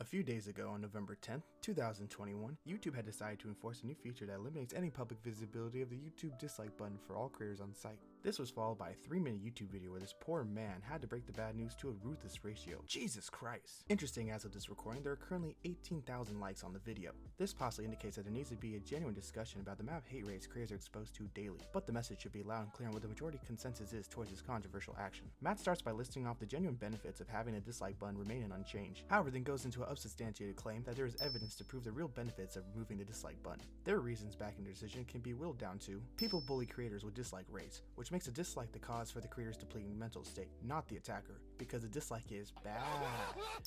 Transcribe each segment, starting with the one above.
A few days ago, on November 10th, 2021, YouTube had decided to enforce a new feature that eliminates any public visibility of the YouTube dislike button for all creators on site. This was followed by a 3-minute YouTube video where this poor man had to break the bad news to a ruthless ratio. Jesus Christ. Interesting, as of this recording, there are currently 18,000 likes on the video. This possibly indicates that there needs to be a genuine discussion about the amount of hate rates creators are exposed to daily, but the message should be loud and clear on what the majority consensus is towards this controversial action. Matt starts by listing off the genuine benefits of having a dislike button remaining unchanged. However, then goes into an unsubstantiated claim that there is evidence to prove the real benefits of removing the dislike button. Their reasons backing their decision can be whittled down to: people bully creators with dislike rates, which makes a dislike the cause for the creator's depleting mental state, not the attacker, because the dislike is bad.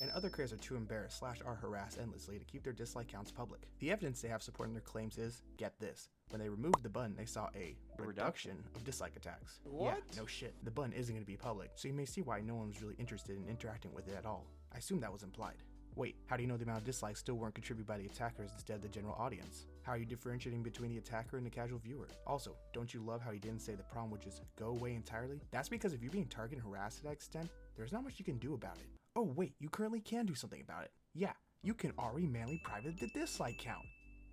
And other creators are too embarrassed / are harassed endlessly to keep their dislike counts public. The evidence they have supporting their claims is, get this, when they removed the button, they saw a reduction of dislike attacks. What? Yeah, no shit. The button isn't going to be public, so you may see why no one was really interested in interacting with it at all. I assume that was implied. Wait, how do you know the amount of dislikes still weren't contributed by the attackers instead of the general audience? How are you differentiating between the attacker and the casual viewer? Also, don't you love how he didn't say the problem would just go away entirely? That's because if you're being targeted and harassed to that extent, there's not much you can do about it. Oh wait, you currently can do something about it. Yeah, you can already manually private the dislike count.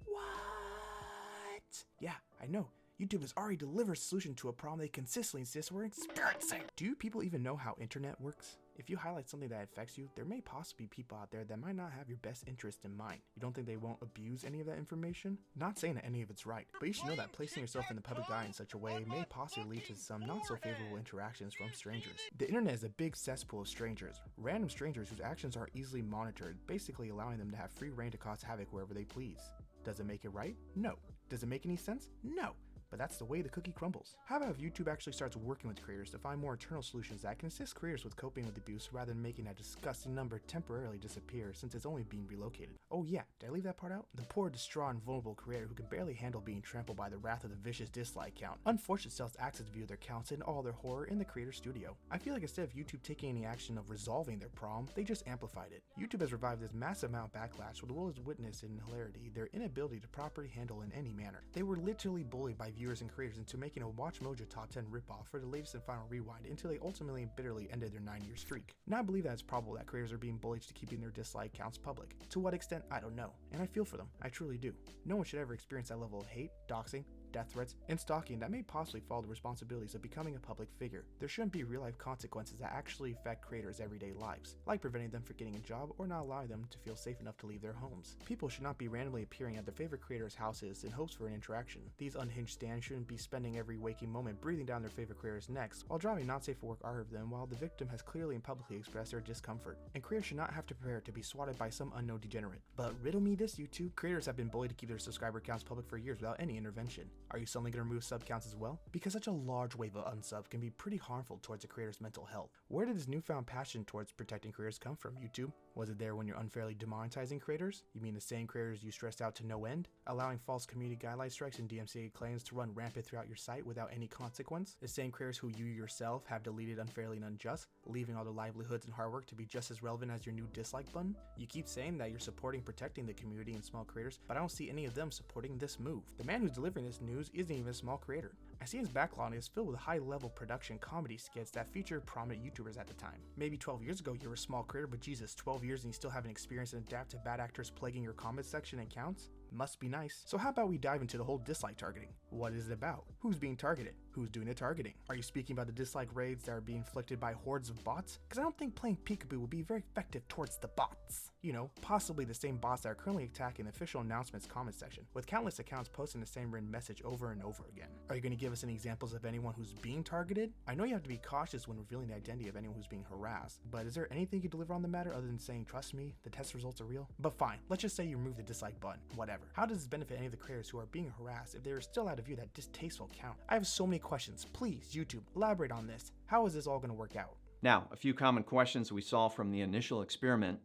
What? Yeah, I know. YouTube has already delivered a solution to a problem they consistently insist we're experiencing. Do you people even know how internet works? If you highlight something that affects you, there may possibly be people out there that might not have your best interest in mind. You don't think they won't abuse any of that information? Not saying that any of it's right, but you should know that placing yourself in the public eye in such a way may possibly lead to some not so favorable interactions from strangers. The internet is a big cesspool of strangers, random strangers whose actions are easily monitored, basically allowing them to have free reign to cause havoc wherever they please. Does it make it right? No. Does it make any sense? No. But that's the way the cookie crumbles. How about if YouTube actually starts working with creators to find more internal solutions that can assist creators with coping with abuse rather than making that disgusting number temporarily disappear since it's only being relocated? Oh yeah, did I leave that part out? The poor, distraught, and vulnerable creator who can barely handle being trampled by the wrath of the vicious dislike count, unfortunately still has access to view their counts in all their horror in the creator studio. I feel like instead of YouTube taking any action of resolving their problem, they just amplified it. YouTube has revived this massive amount of backlash where the world has witnessed in hilarity their inability to properly handle in any manner. They were literally bullied by viewers and creators into making a Watch Mojo Top 10 ripoff for the latest and final rewind until they ultimately and bitterly ended their 9-year streak. Now I believe that it's probable that creators are being bullied to keeping their dislike counts public. To what extent, I don't know, and I feel for them, I truly do. No one should ever experience that level of hate, doxing, death threats, and stalking that may possibly fall the responsibilities of becoming a public figure. There shouldn't be real-life consequences that actually affect creators' everyday lives, like preventing them from getting a job or not allowing them to feel safe enough to leave their homes. People should not be randomly appearing at their favorite creators' houses in hopes for an interaction. These unhinged stands shouldn't be spending every waking moment breathing down their favorite creators' necks while driving not safe for work out of them while the victim has clearly and publicly expressed their discomfort. And creators should not have to prepare to be swatted by some unknown degenerate. But riddle me this, YouTube. Creators have been bullied to keep their subscriber counts public for years without any intervention. Are you suddenly going to remove sub counts as well? Because such a large wave of unsub can be pretty harmful towards a creator's mental health. Where did this newfound passion towards protecting creators come from, YouTube? Was it there when you're unfairly demonetizing creators? You mean the same creators you stressed out to no end? Allowing false community guideline strikes and DMCA claims to run rampant throughout your site without any consequence? The same creators who you yourself have deleted unfairly and unjust, leaving all their livelihoods and hard work to be just as relevant as your new dislike button? You keep saying that you're supporting protecting the community and small creators, but I don't see any of them supporting this move. The man who's delivering this news isn't even a small creator. I see his backlog is filled with high-level production comedy skits that feature prominent YouTubers at the time. Maybe 12 years ago you were a small creator, but Jesus, 12 years and you still haven't experienced and adapt to bad actors plaguing your comment section and counts? Must be nice. So how about we dive into the whole dislike targeting? What is it about? Who's being targeted? Who's doing the targeting? Are you speaking about the dislike raids that are being inflicted by hordes of bots? Because I don't think playing peekaboo will be very effective towards the bots. You know, possibly the same bots that are currently attacking the official announcements comment section, with countless accounts posting the same written message over and over again. Are you going to give us any examples of anyone who's being targeted? I know you have to be cautious when revealing the identity of anyone who's being harassed, but is there anything you can deliver on the matter other than saying, trust me, the test results are real? But fine, let's just say you remove the dislike button, whatever. How does this benefit any of the creators who are being harassed if they are still out of view that distasteful count? I have so many questions. Please, YouTube, elaborate on this. How is this all going to work out? Now, a few common questions we saw from the initial experiment.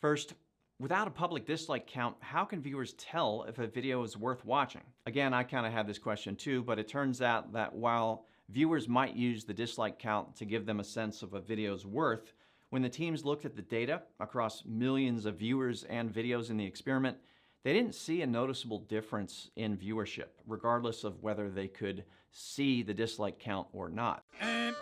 First, without a public dislike count, how can viewers tell if a video is worth watching? Again, I kind of had this question too, but it turns out that while viewers might use the dislike count to give them a sense of a video's worth, when the teams looked at the data across millions of viewers and videos in the experiment, they didn't see a noticeable difference in viewership, regardless of whether they could see the dislike count or not.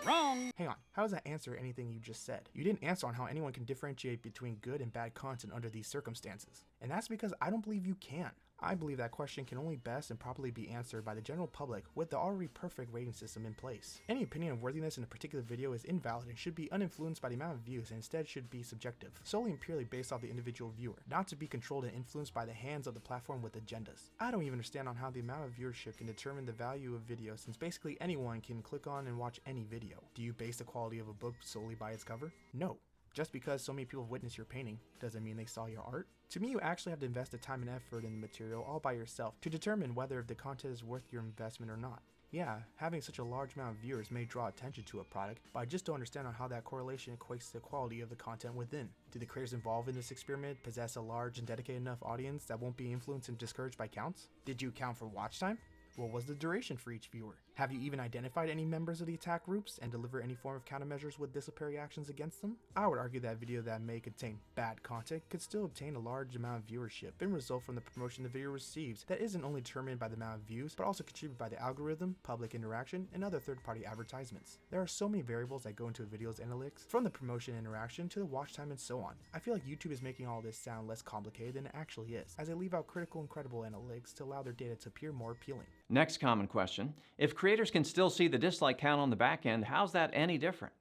Wrong! Hang on, how does that answer anything you just said? You didn't answer on how anyone can differentiate between good and bad content under these circumstances. And that's because I don't believe you can. I believe that question can only best and properly be answered by the general public with the already perfect rating system in place. Any opinion of worthiness in a particular video is invalid and should be uninfluenced by the amount of views and instead should be subjective, solely and purely based off the individual viewer, not to be controlled and influenced by the hands of the platform with agendas. I don't even understand on how the amount of viewership can determine the value of video, since basically anyone can click on and watch any video. Do you base the quality of a book solely by its cover? No. Just because so many people witnessed your painting doesn't mean they saw your art. To me, you actually have to invest the time and effort in the material all by yourself to determine whether the content is worth your investment or not. Yeah, having such a large amount of viewers may draw attention to a product, but I just don't understand on how that correlation equates to the quality of the content within. Do the creators involved in this experiment possess a large and dedicated enough audience that won't be influenced and discouraged by counts? Did you account for watch time? What was the duration for each viewer? Have you even identified any members of the attack groups and deliver any form of countermeasures with disciplinary actions against them? I would argue that a video that may contain bad content could still obtain a large amount of viewership and result from the promotion the video receives that isn't only determined by the amount of views, but also contributed by the algorithm, public interaction, and other third-party advertisements. There are so many variables that go into a video's analytics, from the promotion interaction to the watch time and so on. I feel like YouTube is making all this sound less complicated than it actually is, as they leave out critical and credible analytics to allow their data to appear more appealing. Next common question. If creators can still see the dislike count on the back end, how's that any different?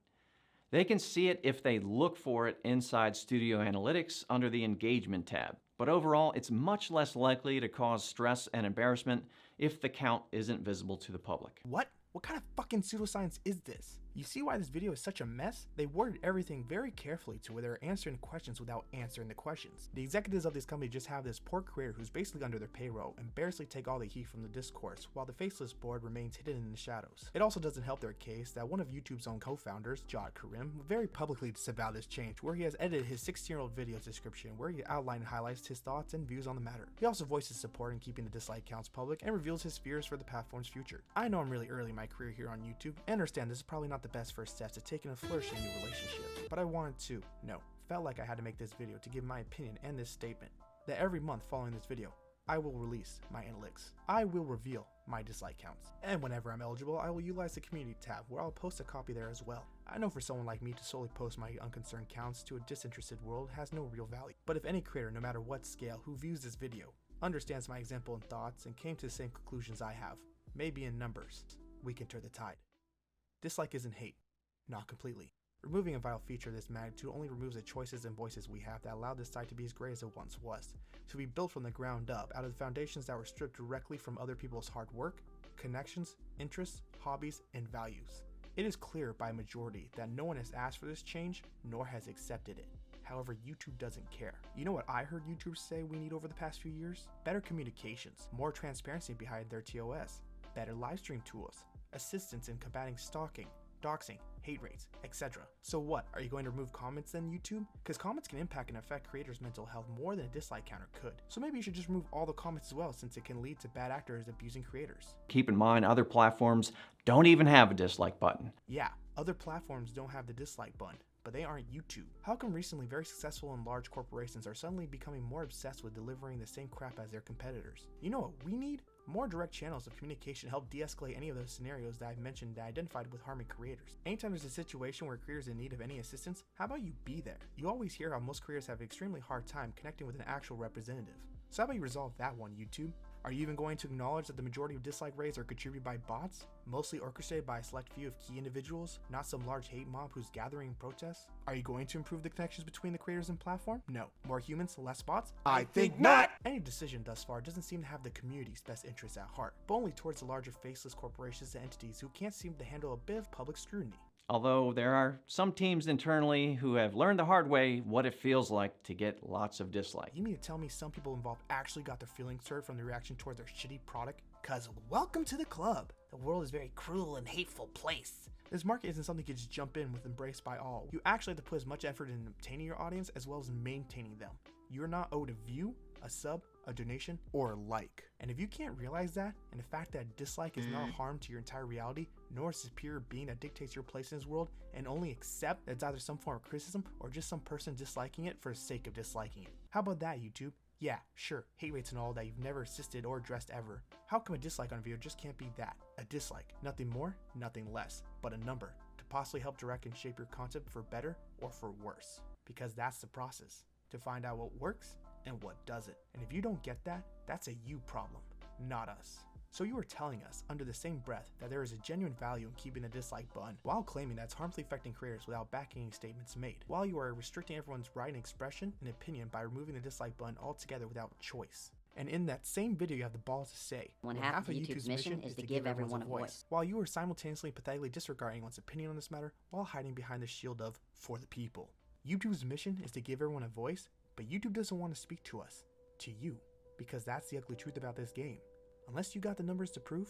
They can see it if they look for it inside Studio Analytics under the Engagement tab. But overall, it's much less likely to cause stress and embarrassment if the count isn't visible to the public. What? What kind of fucking pseudoscience is this? You see why this video is such a mess? They worded everything very carefully to where they're answering questions without answering the questions. The executives of this company just have this poor creator who's basically under their payroll and barely take all the heat from the discourse, while the faceless board remains hidden in the shadows. It also doesn't help their case that one of YouTube's own co-founders, Jawed Karim, very publicly disavowed this change, where he has edited his 16-year-old video description where he outlined and highlights his thoughts and views on the matter. He also voices support in keeping the dislike counts public and reveals his fears for the platform's future. I know I'm really early in my career here on YouTube and understand this is probably not the best first steps to taking a flourishing new relationship, but I wanted to, felt like I had to make this video to give my opinion and this statement, that every month following this video, I will release my analytics. I will reveal my dislike counts. And whenever I'm eligible, I will utilize the community tab where I'll post a copy there as well. I know for someone like me to solely post my unconcerned counts to a disinterested world has no real value. But if any creator, no matter what scale, who views this video, understands my example and thoughts and came to the same conclusions I have, maybe in numbers, we can turn the tide. Dislike isn't hate. Not completely. Removing a vital feature of this magnitude only removes the choices and voices we have that allow this site to be as great as it once was, to be built from the ground up out of the foundations that were stripped directly from other people's hard work, connections, interests, hobbies, and values. It is clear by a majority that no one has asked for this change, nor has accepted it. However, YouTube doesn't care. You know what I heard YouTubers say we need over the past few years? Better communications, more transparency behind their TOS, better livestream tools, assistance in combating stalking, doxing, hate rates, etc. So what, are you going to remove comments then, YouTube? Because comments can impact and affect creators' mental health more than a dislike counter could. So maybe you should just remove all the comments as well, since it can lead to bad actors abusing creators. Keep in mind, other platforms don't even have a dislike button. Yeah, other platforms don't have the dislike button, but they aren't YouTube. How come recently very successful and large corporations are suddenly becoming more obsessed with delivering the same crap as their competitors? You know what we need? More direct channels of communication to help de-escalate any of those scenarios that I've mentioned that identified with harming creators. Anytime there's a situation where a creator is in need of any assistance, how about you be there? You always hear how most creators have an extremely hard time connecting with an actual representative. So how about you resolve that one, YouTube? Are you even going to acknowledge that the majority of dislike raids are contributed by bots, mostly orchestrated by a select few of key individuals, not some large hate mob who's gathering protests? Are you going to improve the connections between the creators and platform? No. More humans, less bots? I think not! Any decision thus far doesn't seem to have the community's best interests at heart, but only towards the larger faceless corporations and entities who can't seem to handle a bit of public scrutiny. Although there are some teams internally who have learned the hard way what it feels like to get lots of dislike. You mean to tell me some people involved actually got their feelings hurt from the reaction towards their shitty product? Cause welcome to the club. The world is a very cruel and hateful place. This market isn't something you just jump in with embraced by all. You actually have to put as much effort in obtaining your audience as well as maintaining them. You're not owed a view, a sub, a donation, or a like. And if you can't realize that, and the fact that dislike is not a harm to your entire reality, nor a superior being that dictates your place in this world, and only accept that it's either some form of criticism or just some person disliking it for the sake of disliking it. How about that, YouTube? Yeah, sure, hate rates and all that you've never assisted or addressed ever. How come a dislike on a video just can't be that? A dislike, nothing more, nothing less, but a number to possibly help direct and shape your content for better or for worse. Because that's the process, to find out what works and what doesn't. And if you don't get that, that's a you problem, not us. So you are telling us, under the same breath, that there is a genuine value in keeping the dislike button, while claiming that it's harmfully affecting creators without backing any statements made, while you are restricting everyone's right and expression and opinion by removing the dislike button altogether without choice. And in that same video you have the balls to say, when half of YouTube's mission is to give everyone a voice, while you are simultaneously and pathetically disregarding anyone's opinion on this matter, while hiding behind the shield of, for the people. YouTube's mission is to give everyone a voice, but YouTube doesn't want to speak to us, to you, because that's the ugly truth about this game. Unless you got the numbers to prove,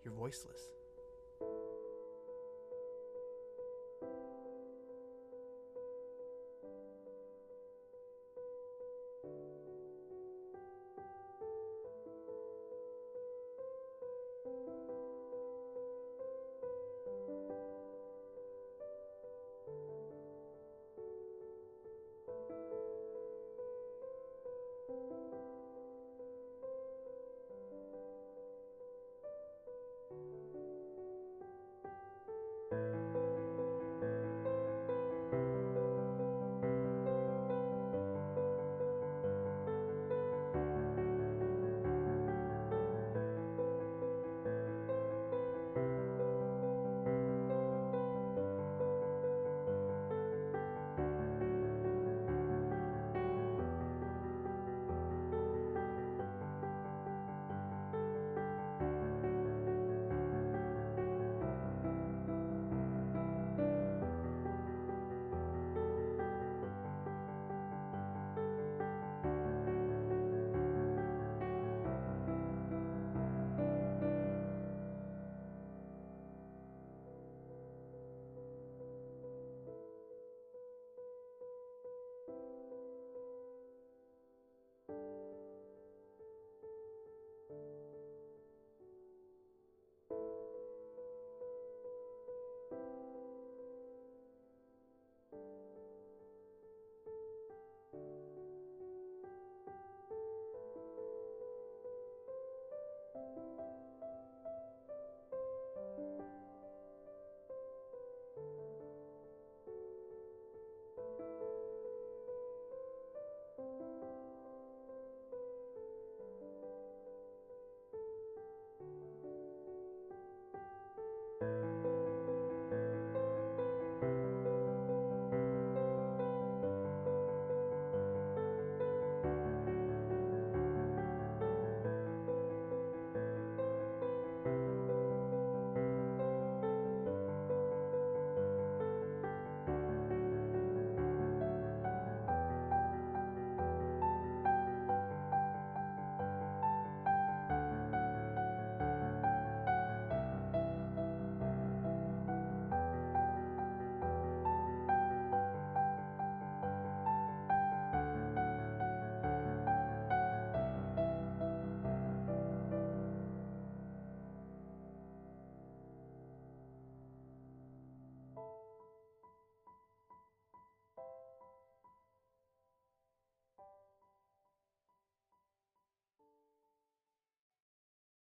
you're voiceless.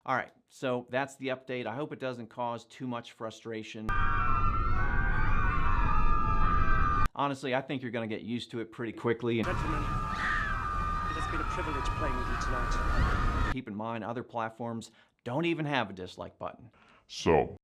All right, so that's the update. I hope it doesn't cause too much frustration. Honestly, I think you're going to get used to it pretty quickly. Gentlemen, it has been a privilege playing with you tonight. Keep in mind, other platforms don't even have a dislike button. So,